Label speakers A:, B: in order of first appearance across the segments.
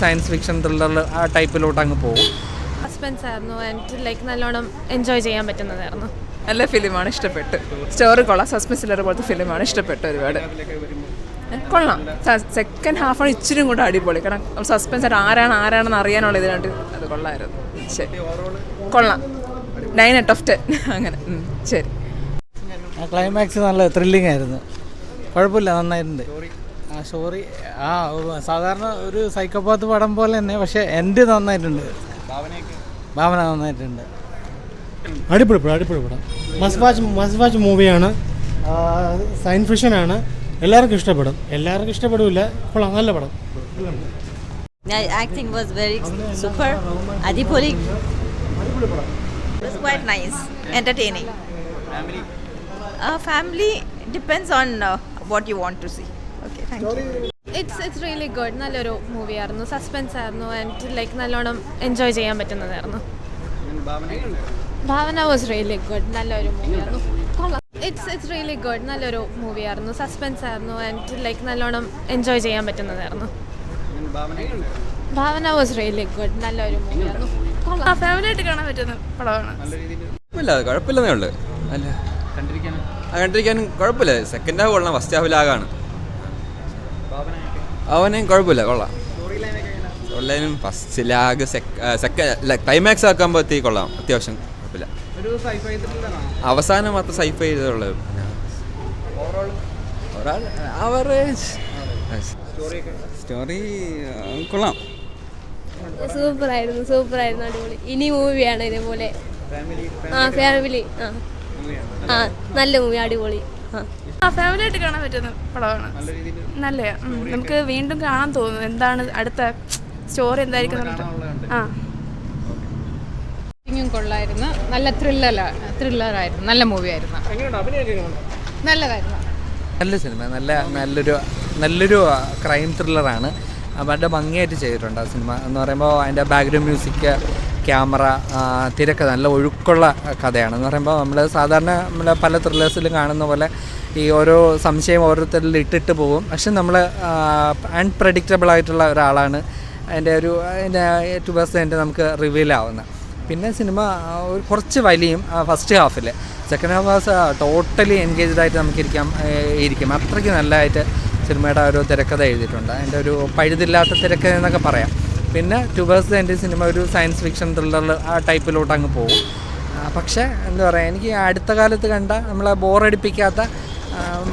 A: Science fiction thriller ആ ടൈപ്പിലോട്ട് അങ്ങ് പോകും.
B: സസ്പെൻസ് ആയിരുന്നു ആൻഡ് ലൈക്ക് നല്ലോണം എൻജോയ് ചെയ്യാൻ പറ്റുന്നതായിരുന്നു.
C: നല്ല ഫിലിമാണ്, ഇഷ്ടപ്പെട്ടു. സ്റ്റോറി കൊള്ളാം, സസ്പെൻസ് ത്രില്ലർ പോലത്തെ ഫിലിമാണ്, ഇഷ്ടപ്പെട്ടു ഒരുപാട്. കൊള്ളാം. സെക്കൻഡ് ഹാഫാണ് ഇച്ചിരി കൂടെ അടിപൊളി. കാരണം സസ്പെൻസ് ആയിട്ട് ആരാണെന്ന് അറിയാനുള്ള ഇതിനായിട്ട് അത് കൊള്ളായിരുന്നു. ശരി, കൊള്ളാം. 9/10 അങ്ങനെ. ശരി.
D: ക്ലൈമാക്സ് നല്ല ത്രില്ലിംഗ് ആയിരുന്നു, കുഴപ്പമില്ല, നന്നായിട്ടുണ്ട്. ആ സ്റ്റോറി സാധാരണ ഒരു സൈക്കോപാത്ത് പടം പോലെ തന്നെ, പക്ഷേ എൻ്റെ നന്നായിട്ടുണ്ട്, ഭാവന നന്നായിട്ടുണ്ട്.
E: അടിപൊളി പടം. മസ്റ്റ് വാച്ച് മൂവിയാണ്. സയൻസ് ഫിക്ഷനാണ്. എല്ലാവർക്കും ഇഷ്ടപ്പെടും. എല്ലാവർക്കും ഇഷ്ടപ്പെടില്ല, ഇപ്പോൾ നല്ല പടം.
F: Acting was very super. Adipoli. It was quite nice, entertaining. Family depends on what you want to see. Okay, thank you.
B: It's really good. നല്ലൊരു മൂവി ആയിരുന്നു, സസ്പെൻസ് ആയിരുന്നു ആൻഡ് ലൈക്ക് നല്ലോണം എൻജോയ് ചെയ്യാൻ പറ്റുന്നതായിരുന്നു. Bhavana was really good. നല്ലൊരു മൂവിയായിരുന്നു. It's really good. നല്ലൊരു മൂവിയായിരുന്നു, സസ്പെൻസ് ആയിരുന്നു ആൻഡ് ലൈക്ക് നല്ലോണം എൻജോയ് ചെയ്യാൻ പറ്റുന്നതായിരുന്നു. Bhavana was really good. നല്ലൊരു മൂവിയായിരുന്നു.
C: ഫാമിലിയായിട്ട് കാണാൻ പറ്റുന്ന പടമാണ്.
G: കുഴപ്പമില്ലെന്നേ ഉള്ളു. അല്ല കണ്ടിരിക്കാനും കുഴപ്പമില്ല. സെക്കൻഡ് ഹാഫ് കൊള്ളാം, ഫസ്റ്റ് ഹാഫ് ലാഗാണ്. അവനെയും കുഴപ്പമില്ല, കൊള്ളാം. സ്റ്റോറിലൈനും ഫസ്റ്റ് ലാഗ്, ക്ലൈമാക്സ് ആക്കുമ്പോഴത്തേക്ക് കൊള്ളാം, അത്യാവശ്യം കുഴപ്പമില്ല. അവസാനം മാത്രം സൈഫൈ ചെയ്തുള്ളത്. ആവറേജ് സ്റ്റോറി കൊള്ളാം.
H: സൂപ്പറായിരുന്നു, അടിപൊളി. ഇനി മൂവിയാണ് ഇതേപോലെ. ഫാമിലി നല്ല മൂവി, അടിപൊളി.
C: ഫാമിലിയായിട്ട് കാണാൻ പറ്റുന്ന പടമാണ്. നല്ലയാ, നമുക്ക് വീണ്ടും കാണാൻ തോന്നുന്നു. എന്താണ് അടുത്ത സ്റ്റോറി എന്തായിരിക്കും.
I: കൊള്ളായിരുന്നു, നല്ല ത്രില്ലറായിരുന്നു, നല്ല മൂവിയായിരുന്നു, നല്ലതായിരുന്നു.
A: നല്ല സിനിമ, നല്ലൊരു ക്രൈം ത്രില്ലറാണ്. വളരെ ഭംഗിയായിട്ട് ചെയ്തിട്ടുണ്ട് ആ സിനിമ എന്ന് പറയുമ്പോൾ. അതിൻ്റെ ബാക്ക്ഗ്രൗണ്ട് മ്യൂസിക്, ക്യാമറ, തിരക്കഥ, നല്ല ഒഴുക്കുള്ള കഥയാണ്. എന്ന് പറയുമ്പോൾ നമ്മൾ സാധാരണ പല ത്രില്ലേഴ്സിലും കാണുന്ന പോലെ ഈ ഓരോ സംശയം ഓരോരുത്തരിൽ ഇട്ടിട്ട് പോകും. പക്ഷെ നമ്മൾ അൺപ്രഡിക്റ്റബിൾ ആയിട്ടുള്ള ഒരാളാണ് അതിൻ്റെ ടുവേഴ്സ് നമുക്ക് റിവീൽ ആവുന്നത്. പിന്നെ സിനിമ കുറച്ച് വലിയും ഫസ്റ്റ് ഹാഫിൽ. സെക്കൻഡ് ഹാഫ് ടോട്ടലി എൻഗേജ്ഡ് ആയിട്ട് നമുക്ക് ഇരിക്കും. അത്രയ്ക്ക് നല്ലതായിട്ട് സിനിമയുടെ ഒരു തിരക്കഥ എഴുതിയിട്ടുണ്ട്. അതിൻ്റെ ഒരു പഴുതില്ലാത്ത തിരക്കഥ എന്നൊക്കെ പറയാം. പിന്നെ ടുവേഴ്സ് എൻ്റെ സിനിമ ഒരു സയൻസ് ഫിക്ഷൻ ത്രില്ലർ ആ ടൈപ്പിലോട്ട് അങ്ങ് പോകും. പക്ഷേ എന്താ പറയുക, എനിക്ക് അടുത്ത കാലത്ത് കണ്ട നമ്മളെ ബോറടിപ്പിക്കാത്ത,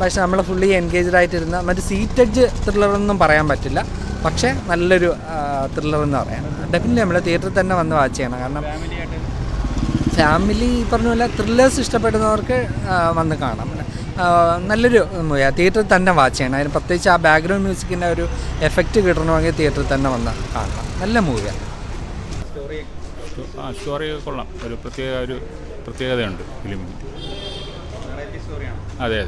A: പക്ഷേ നമ്മൾ ഫുള്ളി എൻഗേജ്ഡ് ആയിട്ടിരുന്ന മറ്റു സീറ്റഡ് ത്രില്ലറൊന്നും പറയാൻ പറ്റില്ല. പക്ഷേ നല്ലൊരു ത്രില്ലർ എന്ന് പറയാം. ഡെഫിനറ്റ്ലി നമ്മൾ തിയേറ്ററിൽ തന്നെ വന്ന് വാച്ച് ചെയ്യണം. കാരണം ഫാമിലി പറഞ്ഞ പോലെ ത്രില്ലേഴ്സ് ഇഷ്ടപ്പെടുന്നവർക്ക് വന്ന് കാണാം. നല്ലൊരു മൂവിയാണ്, തിയേറ്ററിൽ തന്നെ വാച്ച് ചെയ്യണം. അതിന് പ്രത്യേകിച്ച് ആ ബാക്ക്ഗ്രൗണ്ട് മ്യൂസിക്കിൻ്റെ ഒരു എഫക്റ്റ് കിട്ടണമെങ്കിൽ തിയേറ്ററിൽ തന്നെ വന്ന് കാണണം. നല്ല മൂവിയാണ്.
J: സ്റ്റോറി കൊള്ളാം, ഒരു പ്രത്യേകതയുണ്ട് ഫിലിമിന്. അതെ.